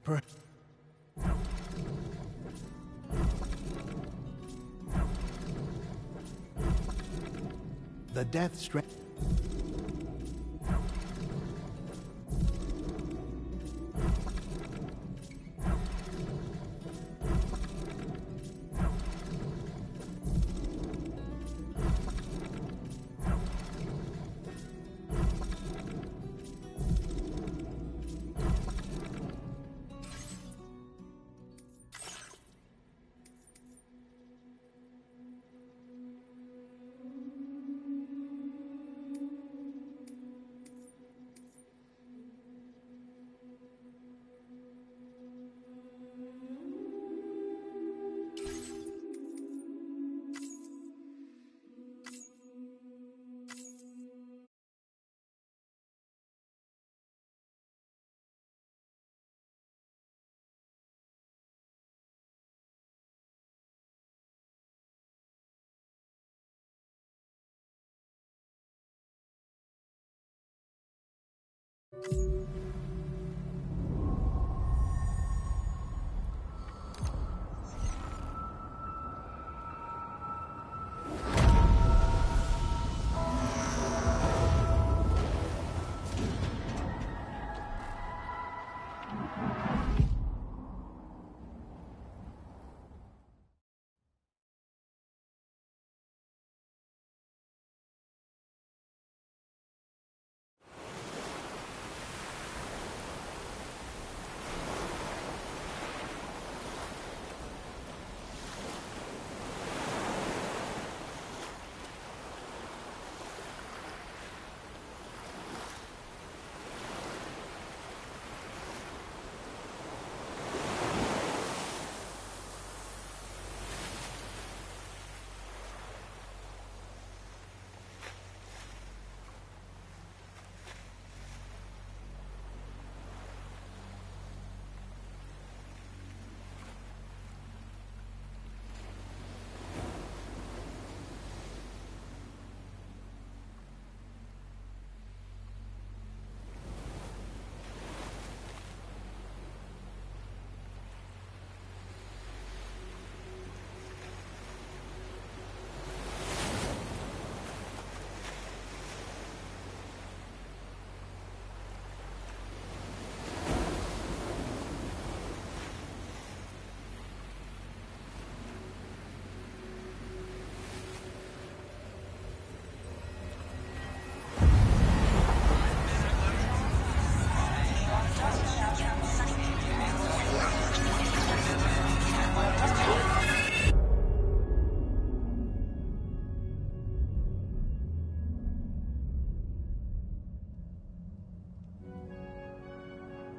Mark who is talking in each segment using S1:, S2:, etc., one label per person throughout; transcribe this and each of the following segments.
S1: Per the death strand.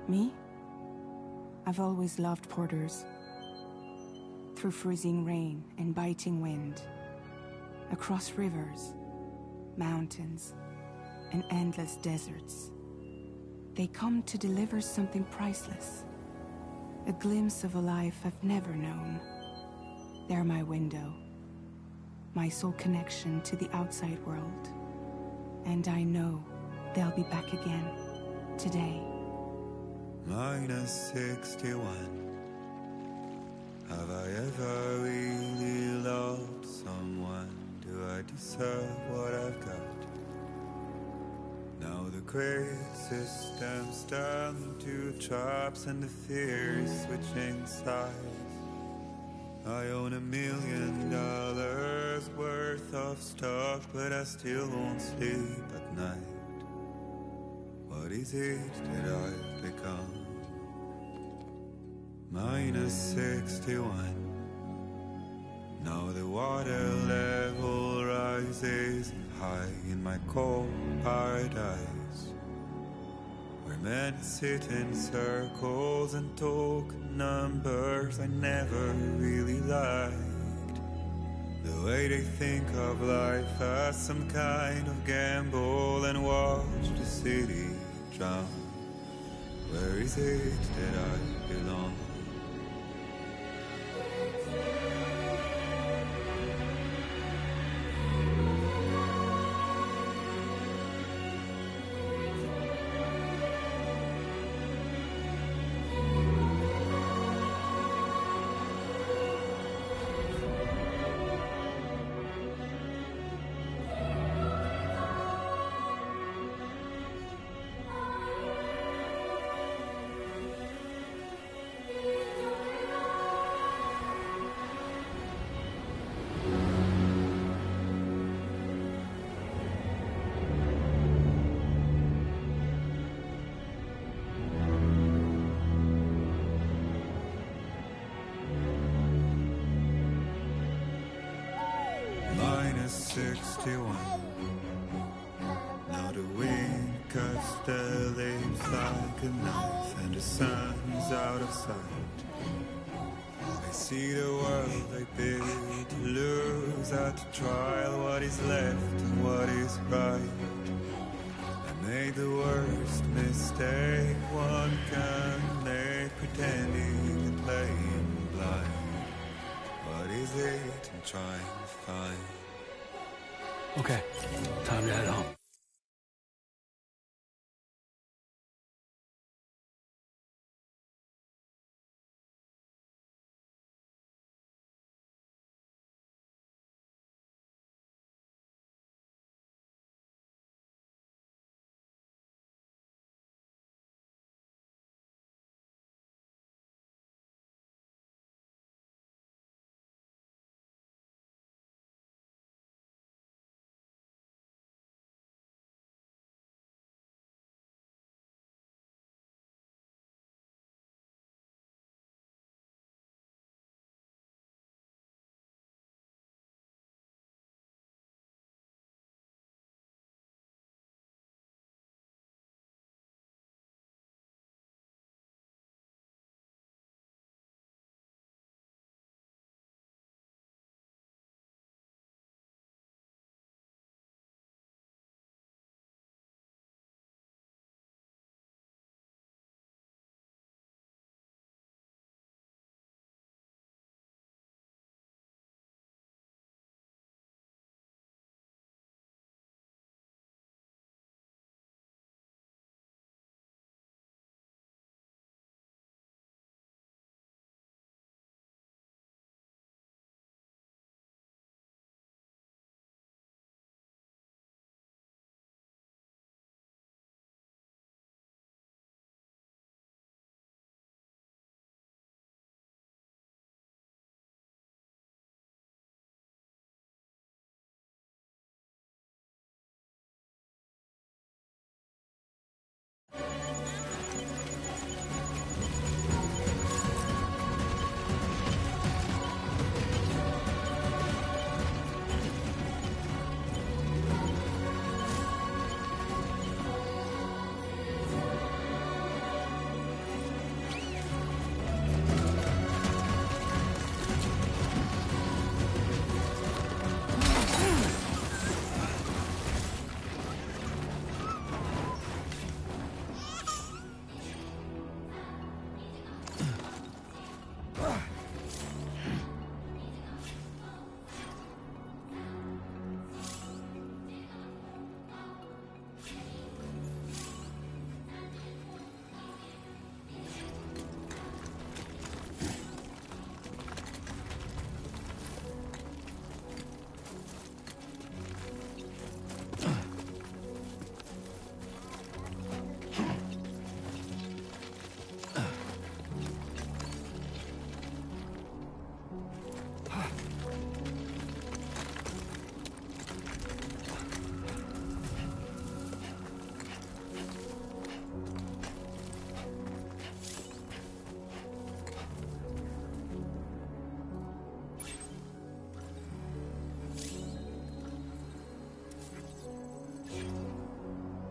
S2: Me? I've always loved porters. Through freezing rain and biting wind, across rivers, mountains, and endless deserts, they come to deliver something priceless. A glimpse of a life I've never known. They're my window, my sole connection to the outside world. And I know they'll be back again, today.
S3: -61. Have I ever really loved someone? Do I deserve what I've got? Now the great system's turned to traps and the fear is switching sides. I own $1 million worth of stock, but I still won't sleep at night. What is it that I've become? -61. Now the water level rises high in my cold paradise, where men sit in circles and talk numbers I never really liked. The way they think of life as some kind of gamble and watch the city drown. Where is it that I belong? 61. Now the wind cuts the leaves like a knife, and the sun's out of sight. I see the world I bid to lose at the trial, what is left and what is right. I made the worst mistake one can make, pretending and playing blind. What is it I'm trying to find?
S4: Okay, time to head home.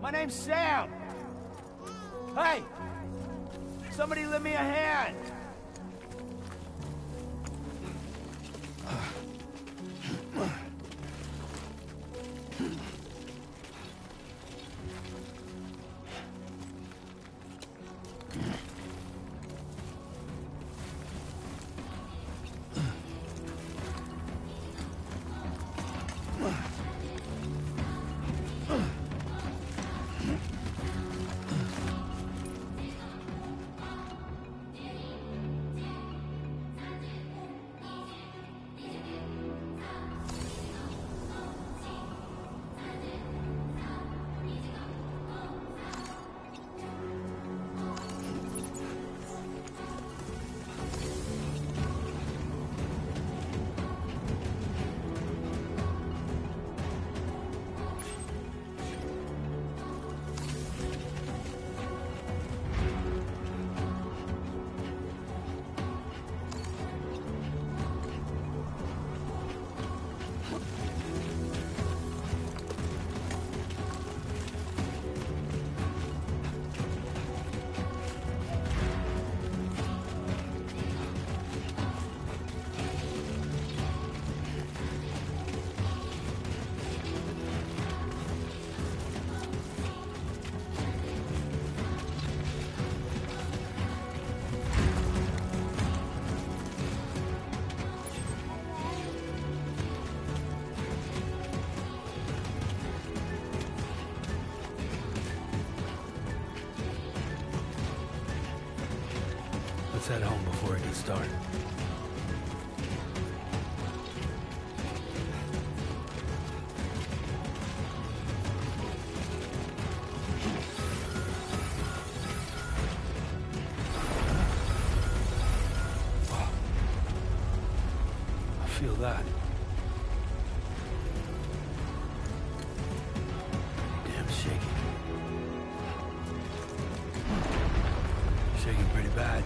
S5: My name's Sam. Hey! Somebody lend me a hand!
S4: Let's head home before it gets dark. I feel that. Damn shaky. Shaking pretty bad.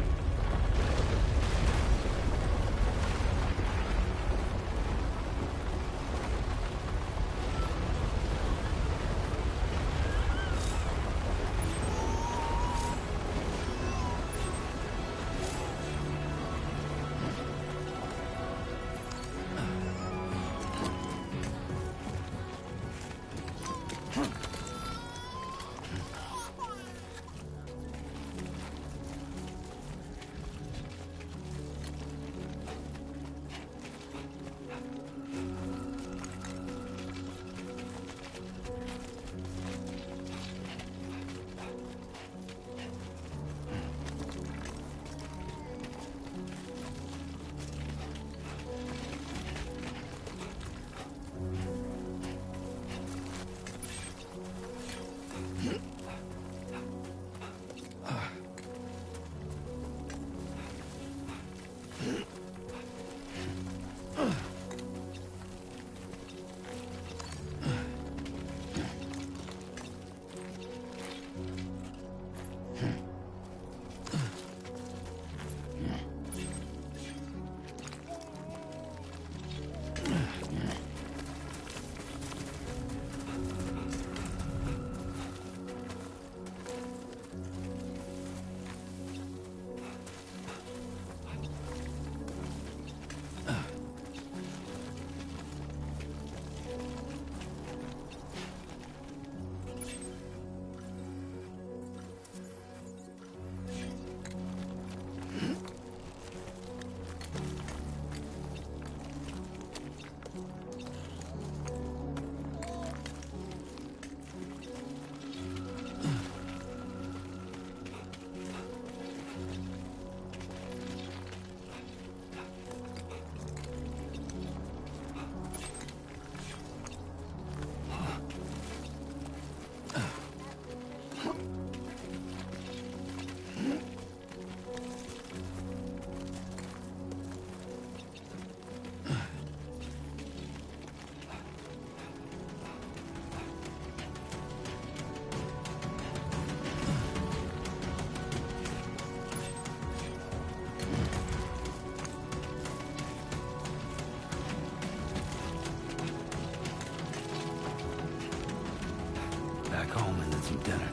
S4: Back home and then some dinner.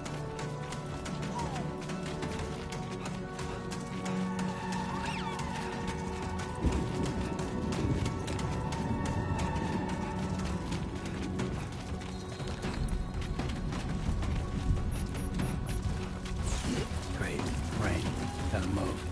S4: Great. Rain. Gotta move.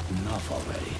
S4: Enough already.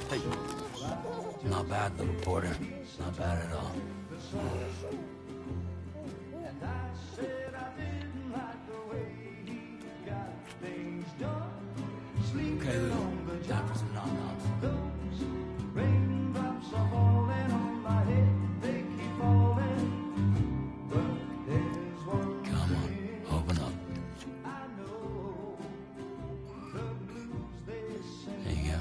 S4: Hey. Not bad, little porter. Not bad at all. Okay, Lou. Time for some nom-noms. Come on, open up. There you go.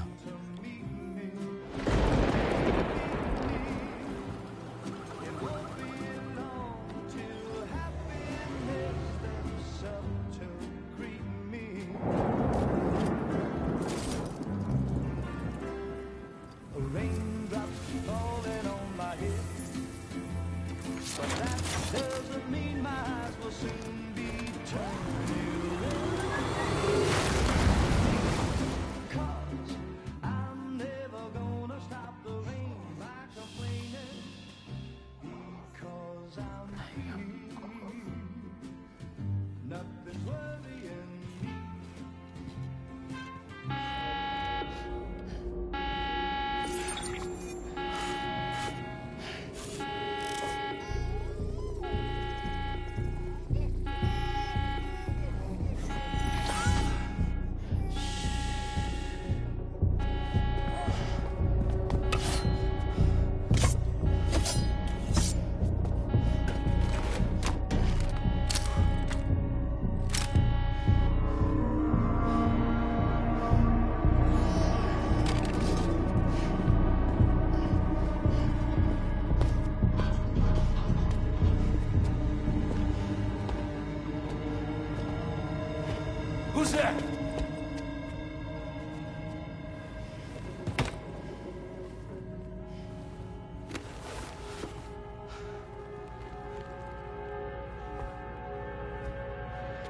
S4: Who's there?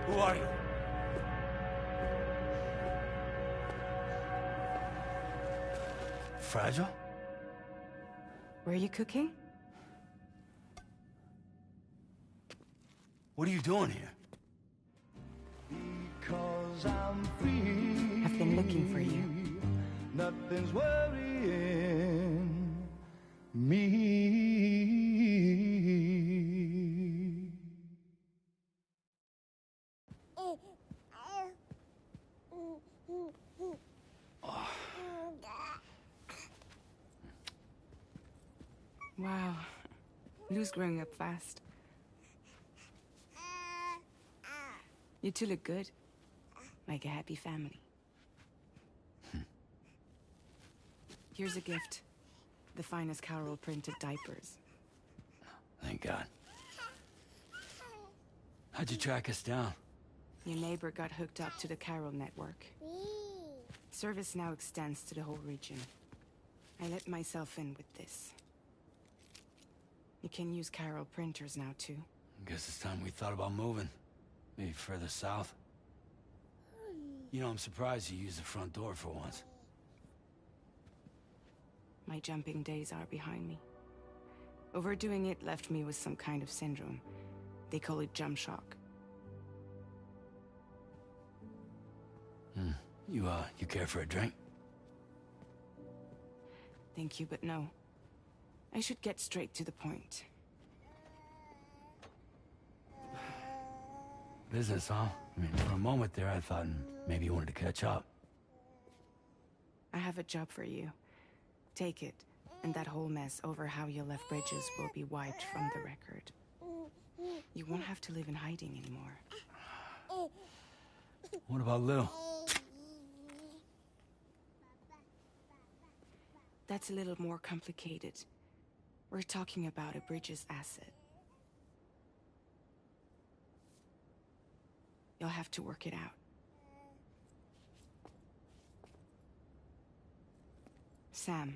S4: Who are you? Fragile?
S2: Were you cooking?
S4: What are you doing here?
S2: I've been looking for you.
S5: Nothing's worrying me.
S2: Wow. Lou's growing up fast. You two look good. Like a happy family. Here's a gift. The finest Carol printed diapers.
S4: Thank God. How'd you track us down?
S2: Your neighbor got hooked up to the Carol network. Service now extends to the whole region. I let myself in with this. You can use Carol printers now, too.
S4: Guess it's time we thought about moving. Maybe further south. You know, I'm surprised you used the front door for once.
S2: My jumping days are behind me. Overdoing it left me with some kind of syndrome. They call it jump shock.
S4: You care for a drink?
S2: Thank you, but no. I should get straight to the point.
S4: Business, huh? I mean, for a moment there, I thought maybe you wanted to catch up.
S2: I have a job for you. Take it, and that whole mess over how you left Bridges will be wiped from the record. You won't have to live in hiding anymore.
S4: What about Lou?
S2: That's a little more complicated. We're talking about a Bridges asset. You'll have to work it out. Sam,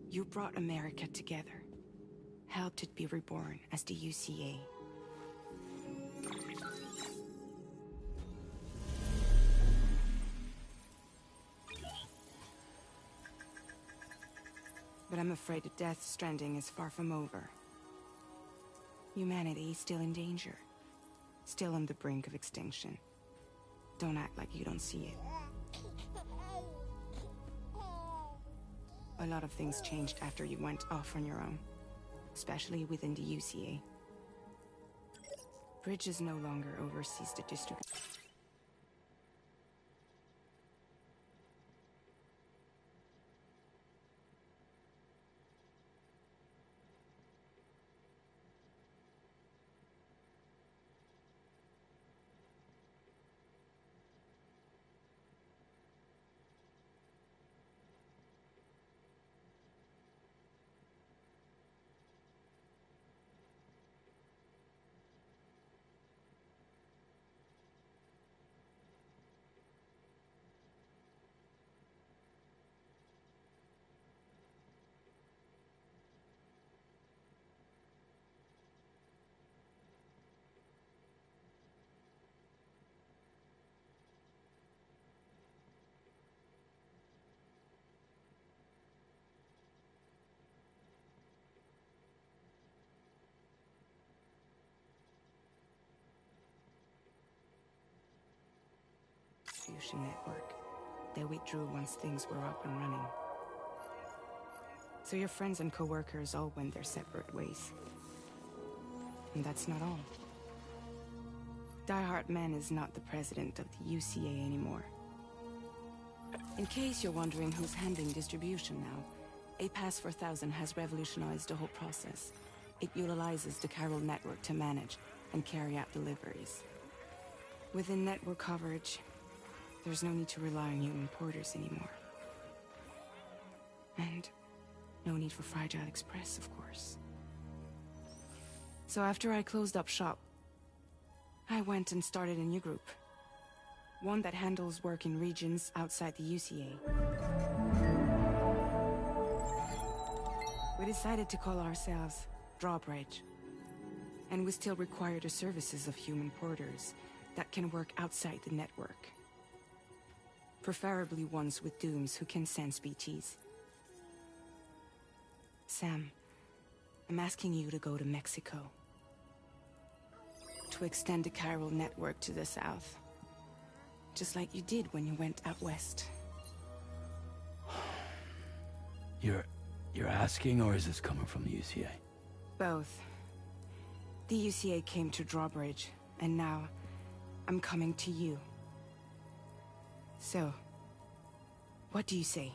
S2: you brought America together. Helped it be reborn as the UCA. But I'm afraid the Death Stranding is far from over. Humanity is still in danger. still on the brink of extinction. Don't act like you don't see it. A lot of things changed after you went off on your own, especially within the UCA. Bridges no longer oversees the district. Distribution network. They withdrew once things were up and running. So your friends and co-workers all went their separate ways. And that's not all. Die Hard Man is not the president of the UCA anymore. In case you're wondering who's handling distribution now, a Pass 4000 has revolutionized the whole process. It utilizes the chiral network to manage and carry out deliveries. Within network coverage, there's no need to rely on human porters anymore. And no need for Fragile Express, of course. So after I closed up shop, I went and started a new group. One that handles work in regions outside the UCA. We decided to call ourselves Drawbridge. And we still require the services of human porters that can work outside the network. Preferably ones with dooms who can sense BTs. Sam, I'm asking you to go to Mexico. To extend the chiral network to the south. Just like you did when you went out west.
S4: You're asking, or is this coming from the UCA?
S2: Both. The UCA came to Drawbridge, and now I'm coming to you. So, what do you say?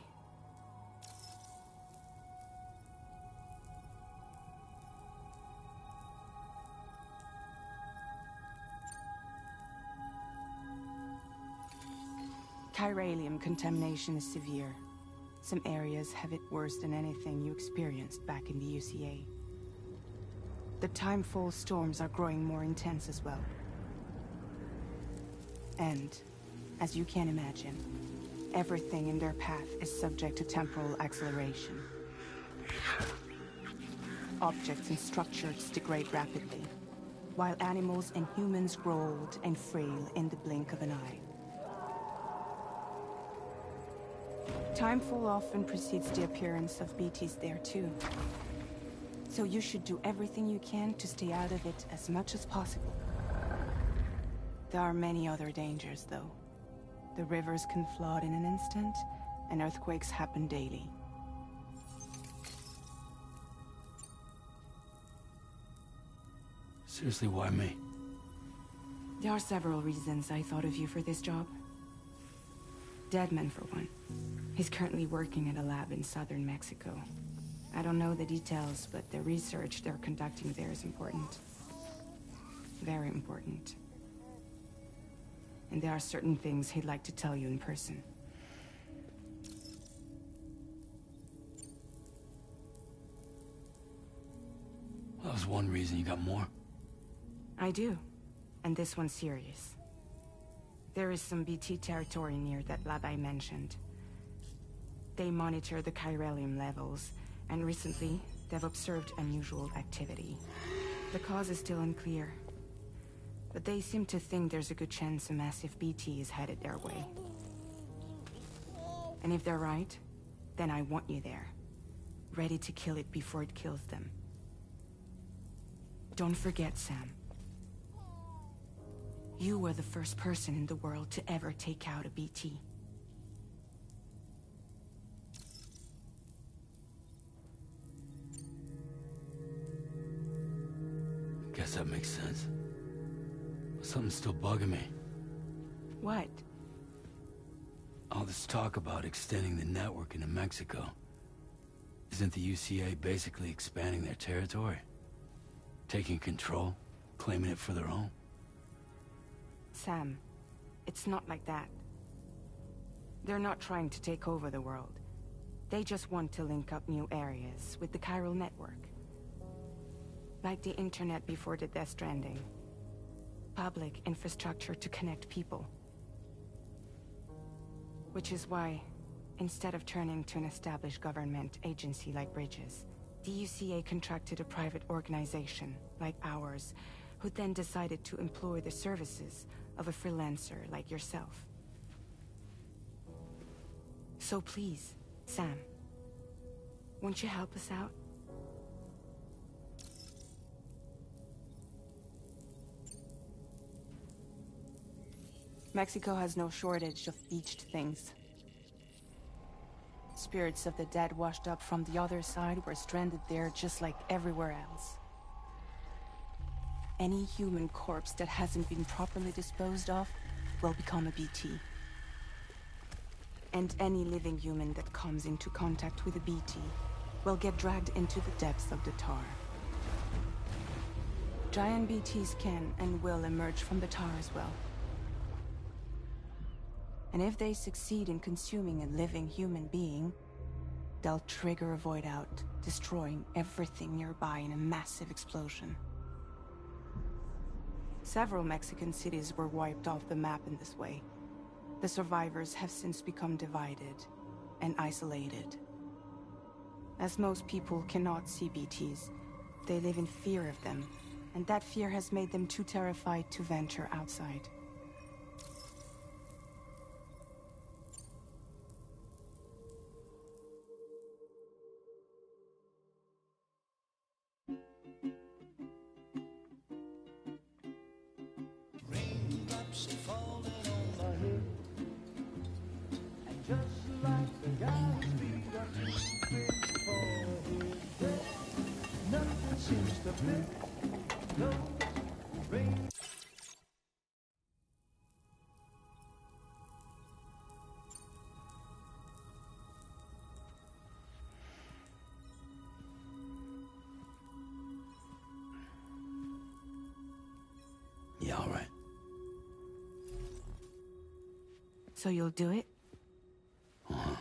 S2: Chiralium contamination is severe. Some areas have it worse than anything you experienced back in the UCA. The timefall storms are growing more intense as well. And, as you can imagine, everything in their path is subject to temporal acceleration. Objects and structures degrade rapidly, while animals and humans grow old and frail in the blink of an eye. Timefall often precedes the appearance of BTs there too. So you should do everything you can to stay out of it as much as possible. There are many other dangers, though. The rivers can flood in an instant, and earthquakes happen daily.
S4: Seriously, why me?
S2: There are several reasons I thought of you for this job. Deadman, for one. He's currently working at a lab in southern Mexico. I don't know the details, but the research they're conducting there is important. Very important. And there are certain things he'd like to tell you in person.
S4: That was one reason. You got more?
S2: I do. And this one's serious. There is some BT territory near that lab I mentioned. They monitor the chiralium levels, and recently, they've observed unusual activity. The cause is still unclear, but they seem to think there's a good chance a massive BT is headed their way. And if they're right, then I want you there, ready to kill it before it kills them. Don't forget, Sam. You were the first person in the world to ever take out a BT.
S4: Guess that makes sense. But something's still bugging me.
S2: What?
S4: All this talk about extending the network into Mexico. Isn't the UCA basically expanding their territory? Taking control, claiming it for their own?
S2: Sam, it's not like that. They're not trying to take over the world. They just want to link up new areas with the chiral network. Like the internet before the Death Stranding. Public infrastructure to connect people. Which is why, instead of turning to an established government agency like Bridges, the UCA contracted a private organization, like ours, who then decided to employ the services of a freelancer like yourself. So please, Sam, won't you help us out? Mexico has no shortage of beached things. Spirits of the dead washed up from the other side were stranded there just like everywhere else. Any human corpse that hasn't been properly disposed of will become a BT. And any living human that comes into contact with a BT will get dragged into the depths of the tar. Giant BTs can and will emerge from the tar as well. And if they succeed in consuming a living human being, they'll trigger a void out, destroying everything nearby in a massive explosion. Several Mexican cities were wiped off the map in this way. The survivors have since become divided and isolated. As most people cannot see BTs, they live in fear of them, and that fear has made them too terrified to venture outside.
S4: Yeah, all right.
S2: So you'll do it?
S4: Uh-huh.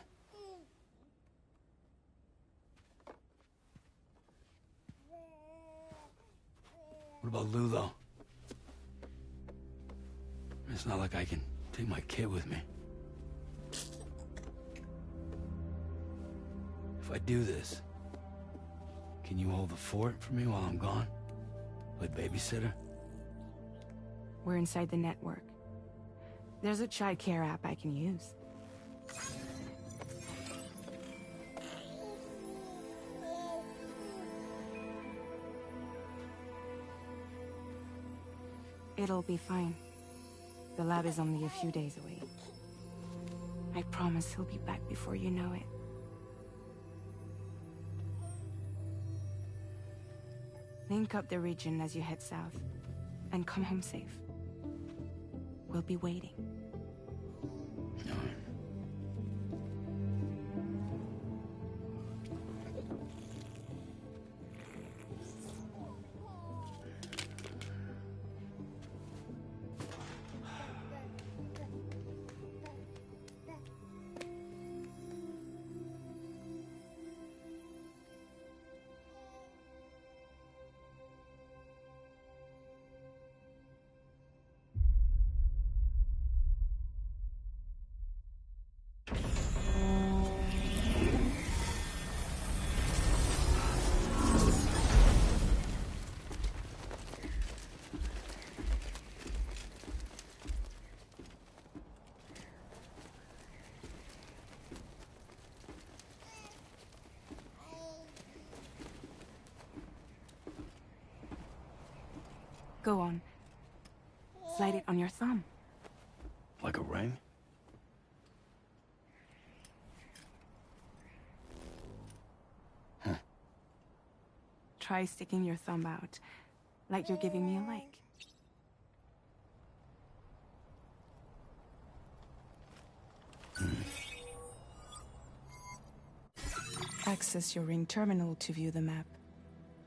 S4: What about Lou, though? It's not like I can take my kid with me. If I do this, can you hold the fort for me while I'm gone? Play babysitter?
S2: We're inside the network. There's a child care app I can use. It'll be fine. The lab is only a few days away. I promise he'll be back before you know it. Link up the region as you head south, and come home safe. We'll be waiting.
S4: All right.
S2: Go on. Slide it on your thumb.
S4: Like a ring? Huh.
S2: Try sticking your thumb out, like you're giving me a like. Access your ring terminal to view the map.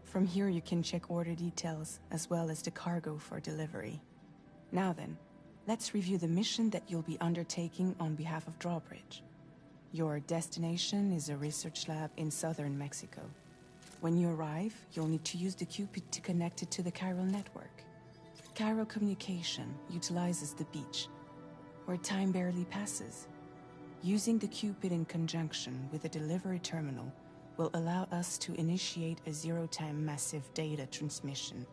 S2: From here you can check order details, as well as the cargo for delivery. Now then, let's review the mission that you'll be undertaking on behalf of Drawbridge. Your destination is a research lab in southern Mexico. When you arrive, you'll need to use the Cupid to connect it to the chiral network. Chiral communication utilizes the beach, where time barely passes. Using the Cupid in conjunction with a delivery terminal will allow us to initiate a zero-time massive data transmission.